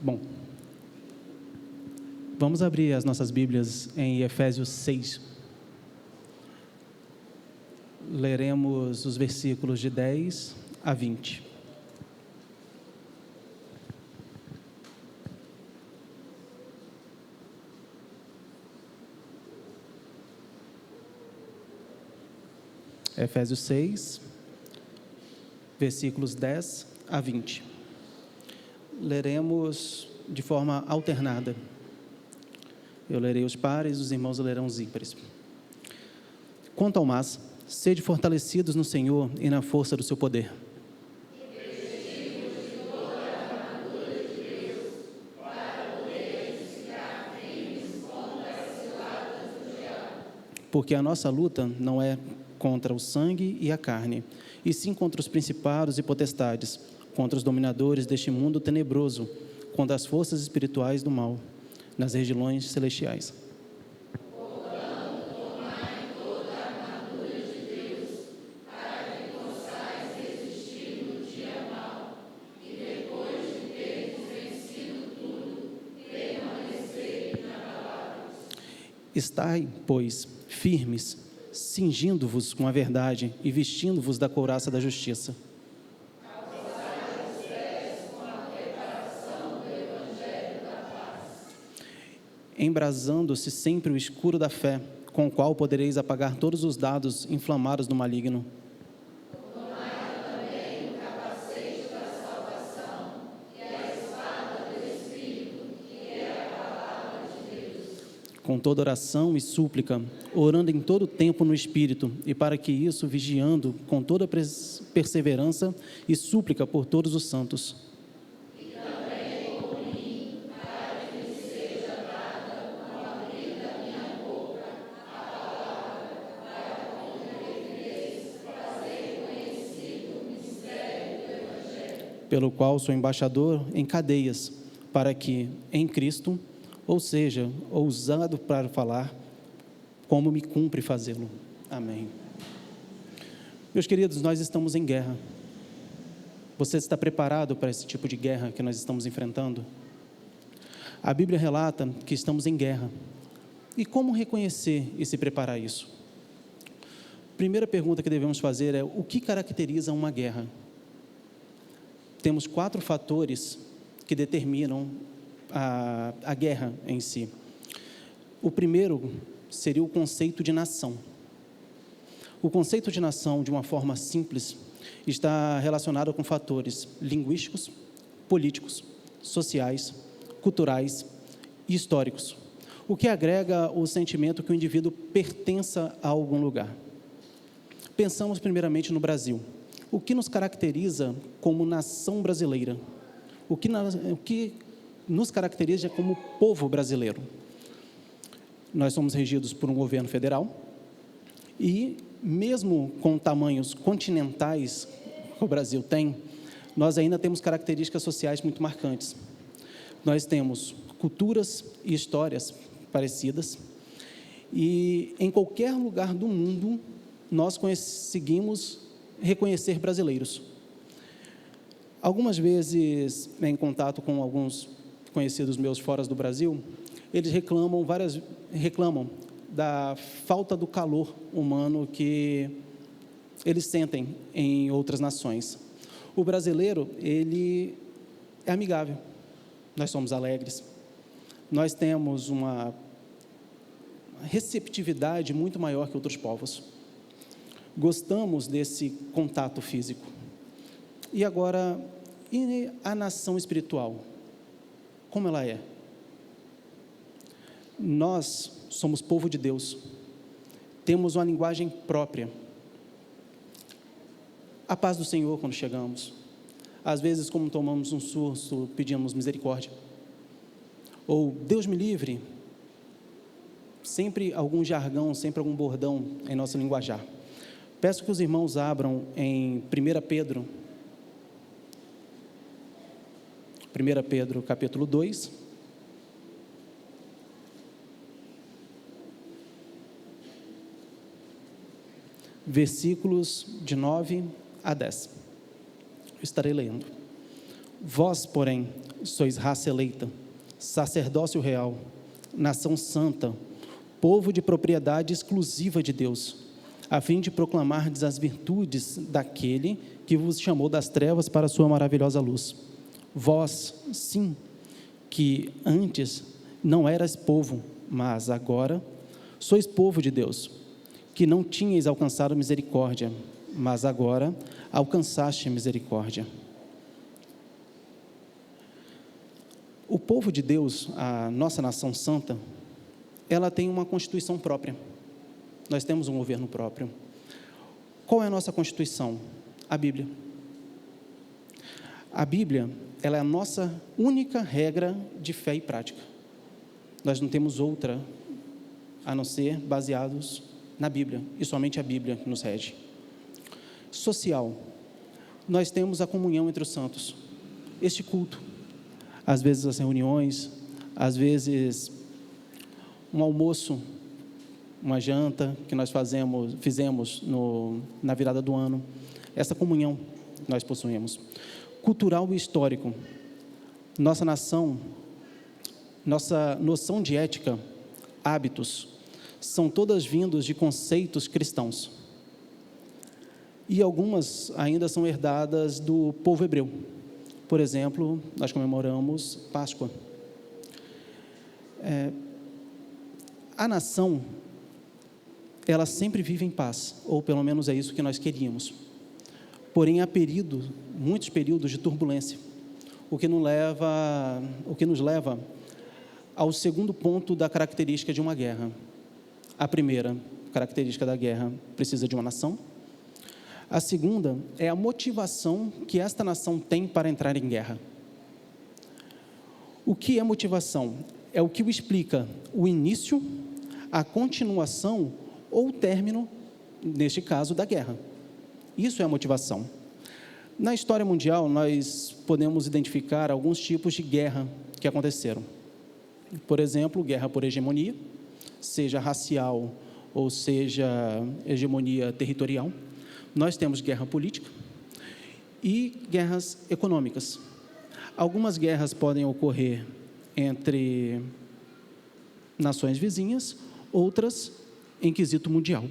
Bom, vamos abrir as nossas Bíblias em Efésios 6. Leremos os versículos de 10 a 20. Efésios 6, versículos 10 a 20. Leremos de forma alternada. Eu lerei os pares, os irmãos lerão os ímpares. Quanto ao mais, sede fortalecidos no Senhor e na força do seu poder. Porque a nossa luta não é contra o sangue e a carne, e sim contra os principados e potestades, contra os dominadores deste mundo tenebroso, contra as forças espirituais do mal, nas regiões celestiais. Estai, pois, firmes, cingindo-vos com a verdade e vestindo-vos da couraça da justiça. Embrasando-se sempre o escuro da fé, com o qual podereis apagar todos os dardos inflamados do maligno. Com toda oração e súplica, orando em todo tempo no Espírito, e para que isso, vigiando com toda perseverança e súplica por todos os santos. E também por mim, para que me seja dada com a abrir da minha boca a palavra, para com que fazer conhecido o mistério do Evangelho. Pelo qual sou embaixador em cadeias, para que, em Cristo, ou seja, ousado para falar, como me cumpre fazê-lo. Amém. Meus queridos, nós estamos em guerra. Você está preparado para esse tipo de guerra que nós estamos enfrentando? A Bíblia relata que estamos em guerra. E como reconhecer e se preparar a isso? Primeira pergunta que devemos fazer é: o que caracteriza uma guerra? Temos 4 fatores que determinam a guerra em si. O primeiro seria o conceito de nação. O conceito de nação, de uma forma simples, está relacionado com fatores linguísticos, políticos, sociais, culturais e históricos, o que agrega o sentimento que o indivíduo pertença a algum lugar. Pensamos primeiramente no Brasil. O que nos caracteriza como nação brasileira? O que nos caracteriza como povo brasileiro? Nós somos regidos por um governo federal e, mesmo com tamanhos continentais que o Brasil tem, nós ainda temos características sociais muito marcantes. Nós temos culturas e histórias parecidas e, em qualquer lugar do mundo, nós conseguimos reconhecer brasileiros. Algumas vezes, em contato com alguns conhecidos meus fora do Brasil, eles reclamam da falta do calor humano que eles sentem em outras nações. O brasileiro, ele é amigável, nós somos alegres, nós temos uma receptividade muito maior que outros povos, gostamos desse contato físico. E agora, e a nação espiritual? Como ela é? Nós somos povo de Deus, temos uma linguagem própria. A paz do Senhor quando chegamos. Às vezes, como tomamos um susto, pedimos misericórdia. Ou Deus me livre. Sempre algum jargão, sempre algum bordão em nosso linguajar. Peço que os irmãos abram em 1 Pedro. 1 Pedro, capítulo 2. Versículos de 9 a 10. Eu estarei lendo. Vós, porém, sois raça eleita, sacerdócio real, nação santa, povo de propriedade exclusiva de Deus, a fim de proclamardes as virtudes daquele que vos chamou das trevas para a sua maravilhosa luz. Vós, sim, que antes não eras povo, mas agora sois povo de Deus, que não tinhais alcançado misericórdia, mas agora alcançaste misericórdia. O povo de Deus, a nossa nação santa, ela tem uma constituição própria. Nós temos um governo próprio. Qual é a nossa constituição? A Bíblia. A Bíblia, ela é a nossa única regra de fé e prática. Nós não temos outra a não ser baseados na Bíblia, e somente a Bíblia nos rege. Social, nós temos a comunhão entre os santos, este culto, às vezes as reuniões, às vezes um almoço, uma janta que nós fizemos na virada do ano, essa comunhão nós possuímos. Cultural e histórico, nossa nação, nossa noção de ética, hábitos, são todas vindos de conceitos cristãos. E algumas ainda são herdadas do povo hebreu. Por exemplo, nós comemoramos Páscoa. A nação, ela sempre vive em paz, ou pelo menos é isso que nós queríamos. Porém, há muitos períodos de turbulência, o que nos leva ao segundo ponto da característica de uma guerra. A primeira característica da guerra precisa de uma nação. A segunda é a motivação que esta nação tem para entrar em guerra. O que é motivação? É o que explica o início, a continuação ou o término, neste caso, da guerra. Isso é a motivação. Na história mundial, nós podemos identificar alguns tipos de guerra que aconteceram. Por exemplo, guerra por hegemonia, seja racial ou seja hegemonia territorial. Nós temos guerra política e guerras econômicas. Algumas guerras podem ocorrer entre nações vizinhas, outras em quesito mundial.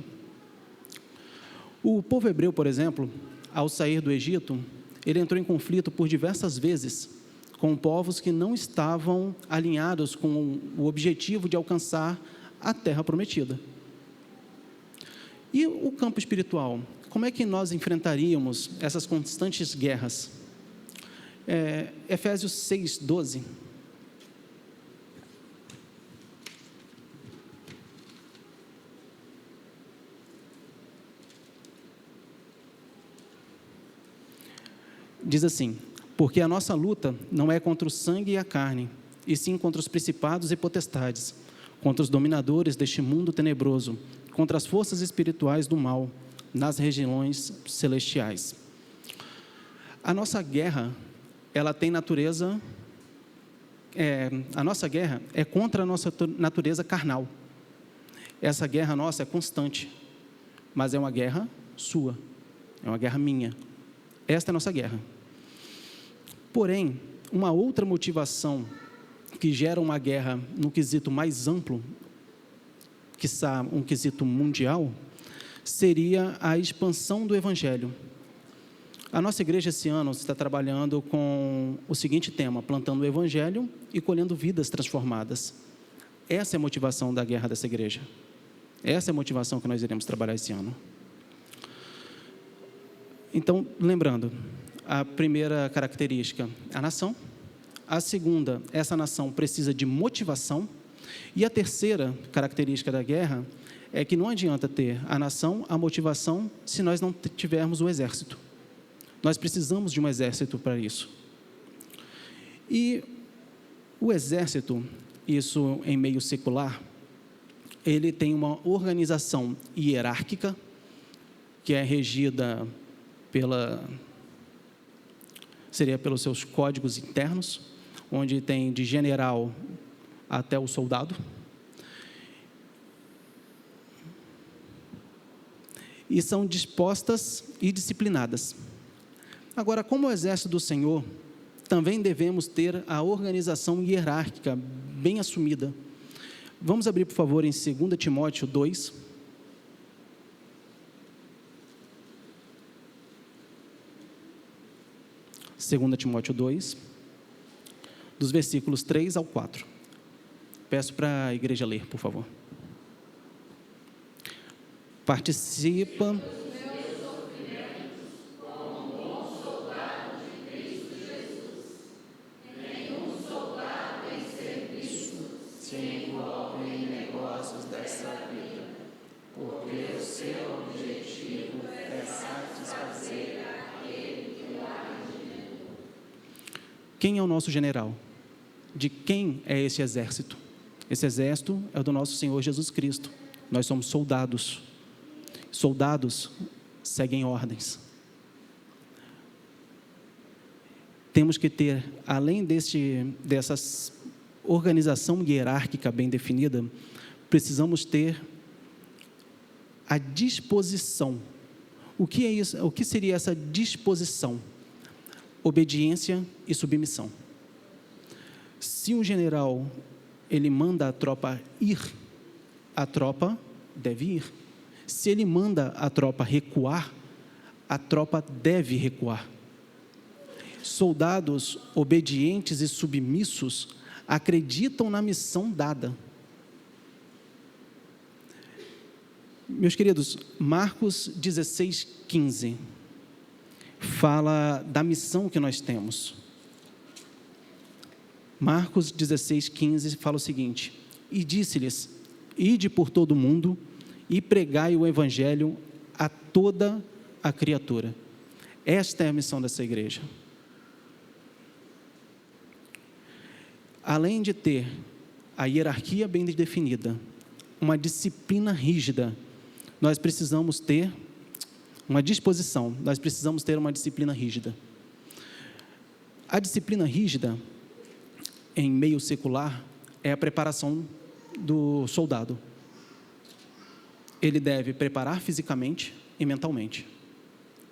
O povo hebreu, por exemplo, ao sair do Egito, ele entrou em conflito por diversas vezes com povos que não estavam alinhados com o objetivo de alcançar a terra prometida. E o campo espiritual? Como é que nós enfrentaríamos essas constantes guerras? Efésios 6:12. Diz assim: porque a nossa luta não é contra o sangue e a carne, e sim contra os principados e potestades, contra os dominadores deste mundo tenebroso, contra as forças espirituais do mal, nas regiões celestiais. A nossa guerra, ela tem natureza, a nossa guerra é contra a nossa natureza carnal. Essa guerra nossa é constante, mas é uma guerra sua, é uma guerra minha. Esta é a nossa guerra. Porém, uma outra motivação que gera uma guerra no quesito mais amplo, quiçá um quesito mundial, seria a expansão do Evangelho. A nossa igreja esse ano está trabalhando com o seguinte tema: plantando o Evangelho e colhendo vidas transformadas. Essa é a motivação da guerra dessa igreja. Essa é a motivação que nós iremos trabalhar esse ano. Então, lembrando, a primeira característica, a nação. A segunda, essa nação precisa de motivação. E a terceira característica da guerra é que não adianta ter a nação, a motivação, se nós não tivermos o exército. Nós precisamos de um exército para isso. E o exército, isso em meio secular, ele tem uma organização hierárquica, que é regida pelos seus códigos internos, onde tem de general até o soldado. E são dispostas e disciplinadas. Agora, como o exército do Senhor também devemos ter a organização hierárquica bem assumida. Vamos abrir, por favor, em 2 Timóteo 2. Segunda Timóteo 2, dos versículos 3 ao 4. Peço para a igreja ler, por favor. Participa sem envolver em negócios dessa vida, porque o seu objetivo é satisfazer aquele que o agradece. Quem é o nosso general? De quem é esse exército? Esse exército é o do nosso Senhor Jesus Cristo. Nós somos soldados. Soldados seguem ordens. Temos que ter, além dessa organização hierárquica bem definida, precisamos ter a disposição. O que é isso? O que seria essa disposição? Obediência e submissão. Se um general ele manda a tropa ir, a tropa deve ir. Se ele manda a tropa recuar, a tropa deve recuar. Soldados obedientes e submissos acreditam na missão dada. Meus queridos, Marcos 16:15 fala da missão que nós temos. Marcos 16:15 fala o seguinte: e disse-lhes: ide por todo o mundo e pregai o evangelho a toda a criatura. Esta é a missão dessa igreja. Além de ter a hierarquia bem definida, uma disciplina rígida, nós precisamos ter uma disposição, nós precisamos ter uma disciplina rígida. A disciplina rígida, em meio secular, é a preparação do soldado. Ele deve preparar fisicamente e mentalmente.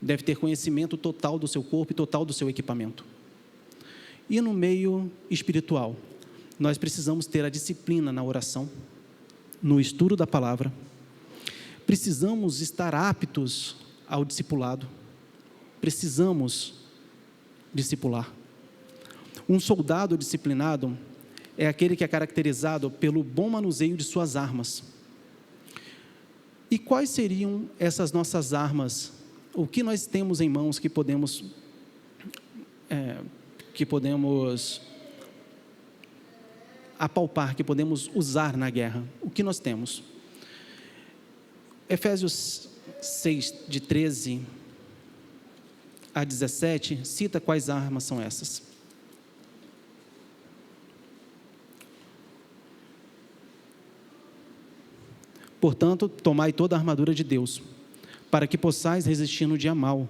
Deve ter conhecimento total do seu corpo e total do seu equipamento. E no meio espiritual, nós precisamos ter a disciplina na oração, no estudo da palavra. Precisamos estar aptos ao discipulado. Precisamos discipular. Um soldado disciplinado é aquele que é caracterizado pelo bom manuseio de suas armas. E quais seriam essas nossas armas? O que nós temos em mãos que podemos apalpar, que podemos usar na guerra? O que nós temos? Efésios 6, de 13 a 17, cita quais armas são essas. Portanto, tomai toda a armadura de Deus, para que possais resistir no dia mau,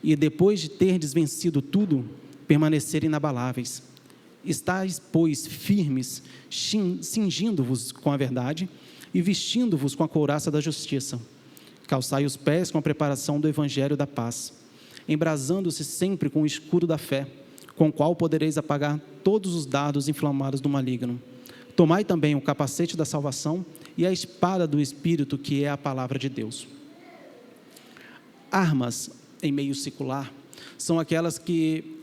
e depois de terdes vencido tudo, permanecer inabaláveis. Estais, pois, firmes, cingindo-vos com a verdade, e vestindo-vos com a couraça da justiça. Calçai os pés com a preparação do evangelho da paz, embrasando-se sempre com o escudo da fé, com o qual podereis apagar todos os dardos inflamados do maligno. Tomai também o capacete da salvação e a espada do Espírito, que é a palavra de Deus. Armas em meio secular são aquelas que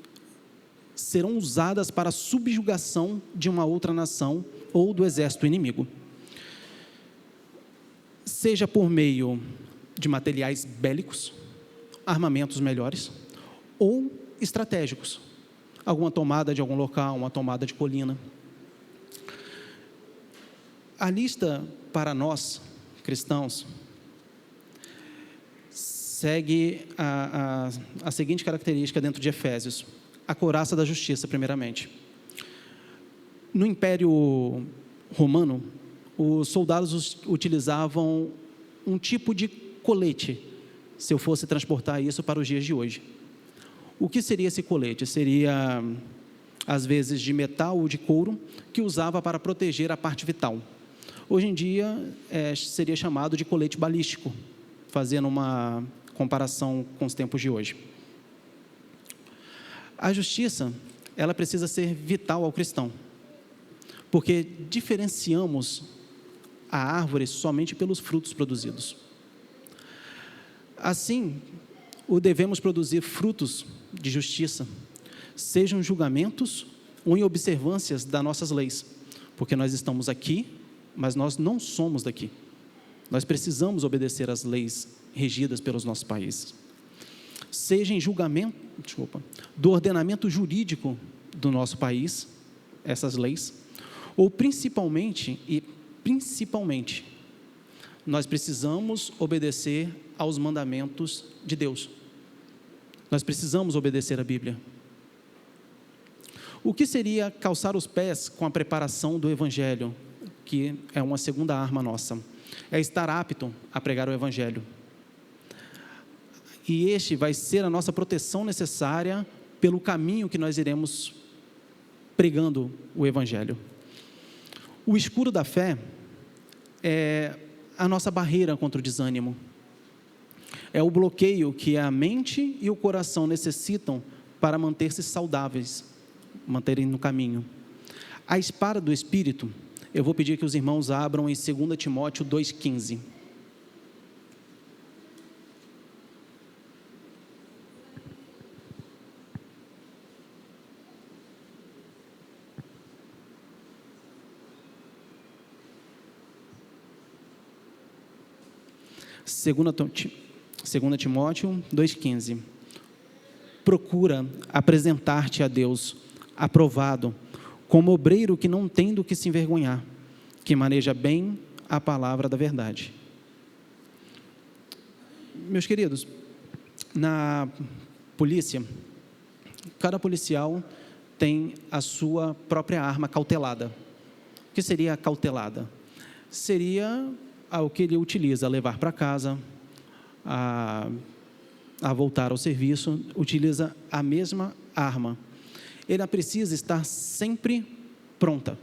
serão usadas para a subjugação de uma outra nação ou do exército inimigo. Seja por meio de materiais bélicos, armamentos melhores, ou estratégicos. Alguma tomada de algum local, uma tomada de colina. A lista para nós, cristãos, segue a seguinte característica dentro de Efésios: a couraça da justiça, primeiramente. No Império Romano, os soldados utilizavam um tipo de colete, se eu fosse transportar isso para os dias de hoje. O que seria esse colete? Seria, às vezes, de metal ou de couro, que usava para proteger a parte vital. Hoje em dia, seria chamado de colete balístico, fazendo uma comparação com os tempos de hoje. A justiça ela precisa ser vital ao cristão, porque diferenciamos a árvore somente pelos frutos produzidos. Assim, devemos produzir frutos de justiça, sejam julgamentos ou em observâncias das nossas leis, porque nós estamos aqui, mas nós não somos daqui. Nós precisamos obedecer às leis regidas pelos nossos países. Seja em julgamento, do ordenamento jurídico do nosso país, essas leis, ou principalmente, nós precisamos obedecer aos mandamentos de Deus. Nós precisamos obedecer à Bíblia. O que seria calçar os pés com a preparação do Evangelho, que é uma segunda arma nossa? É estar apto a pregar o Evangelho. E este vai ser a nossa proteção necessária pelo caminho que nós iremos pregando o Evangelho. O escuro da fé é a nossa barreira contra o desânimo. É o bloqueio que a mente e o coração necessitam para manter-se saudáveis, manterem no caminho. A espada do Espírito, eu vou pedir que os irmãos abram em 2 Timóteo 2,15. Segunda Timóteo 2,15. Procura apresentar-te a Deus aprovado, como obreiro que não tem do que se envergonhar, que maneja bem a palavra da verdade. Meus queridos, na polícia, cada policial tem a sua própria arma cautelada. O que seria a cautelada? Seria o que ele utiliza a levar para casa, a voltar ao serviço, utiliza a mesma arma. Ele precisa estar sempre pronta.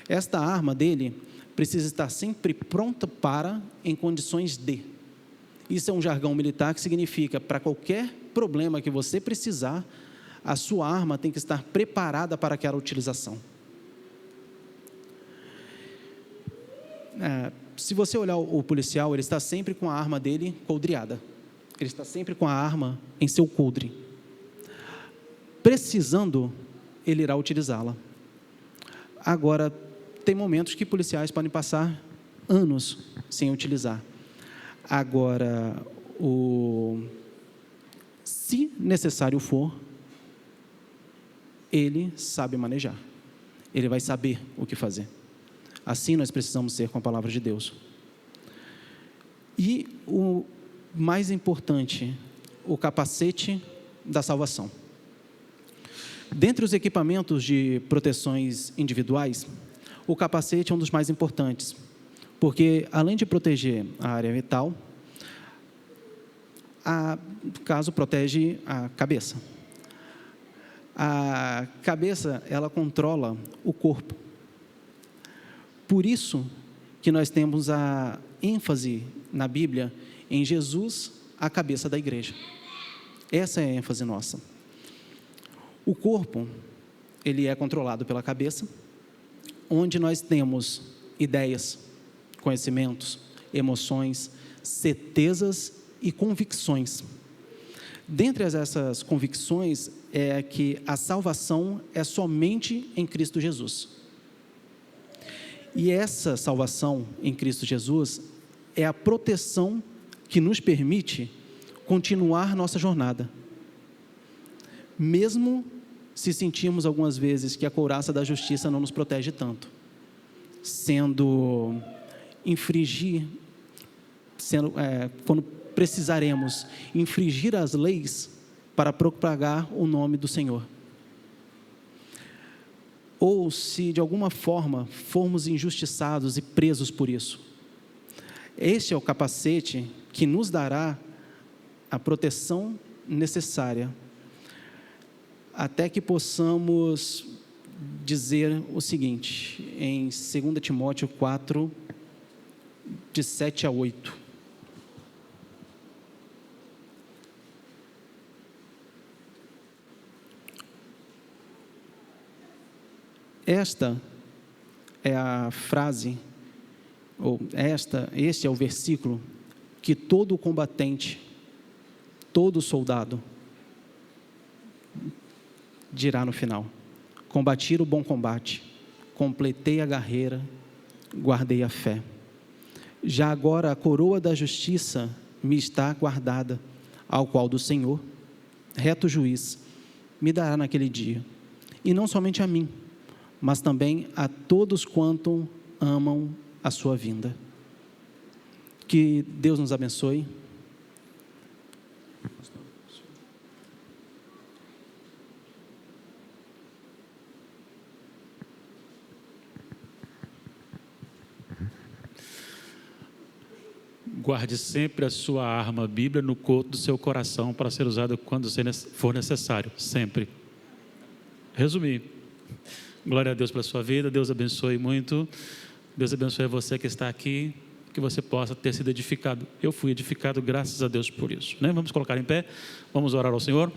Esta arma dele precisa estar sempre pronta para, em condições de. Isso é um jargão militar que significa, para qualquer problema que você precisar, a sua arma tem que estar preparada para aquela utilização. Se você olhar o policial, ele está sempre com a arma dele coldreada. Ele está sempre com a arma em seu coldre. Precisando, ele irá utilizá-la. Agora, tem momentos que policiais podem passar anos sem utilizar. Agora, se necessário for, ele sabe manejar. Ele vai saber o que fazer. Assim nós precisamos ser com a palavra de Deus. E o mais importante, o capacete da salvação. Dentre os equipamentos de proteções individuais, o capacete é um dos mais importantes, porque além de proteger a área vital, caso protege a cabeça. A cabeça, ela controla o corpo. Por isso que nós temos a ênfase na Bíblia em Jesus, a cabeça da igreja. Essa é a ênfase nossa. O corpo, ele é controlado pela cabeça, onde nós temos ideias, conhecimentos, emoções, certezas e convicções. Dentre essas convicções é que a salvação é somente em Cristo Jesus. E essa salvação em Cristo Jesus é a proteção que nos permite continuar nossa jornada. Mesmo se sentirmos algumas vezes que a couraça da justiça não nos protege tanto, quando precisaremos infringir as leis para propagar o nome do Senhor. Ou se de alguma forma formos injustiçados e presos por isso. Este é o capacete que nos dará a proteção necessária, até que possamos dizer o seguinte, em 2 Timóteo 4, de 7 a 8. Esta é a frase, este é o versículo que todo combatente, todo soldado dirá no final: combati o bom combate, completei a carreira, guardei a fé. Já agora a coroa da justiça me está guardada, ao qual do Senhor, reto juiz, me dará naquele dia. E não somente a mim, mas também a todos quanto amam a sua vinda. Que Deus nos abençoe. Guarde sempre a sua arma, a Bíblia, no corpo do seu coração para ser usada quando for necessário, sempre. Resumir. Glória a Deus pela sua vida, Deus abençoe muito. Deus abençoe você que está aqui, que você possa ter sido edificado. Eu fui edificado, graças a Deus por isso, né? Vamos colocar em pé, vamos orar ao Senhor.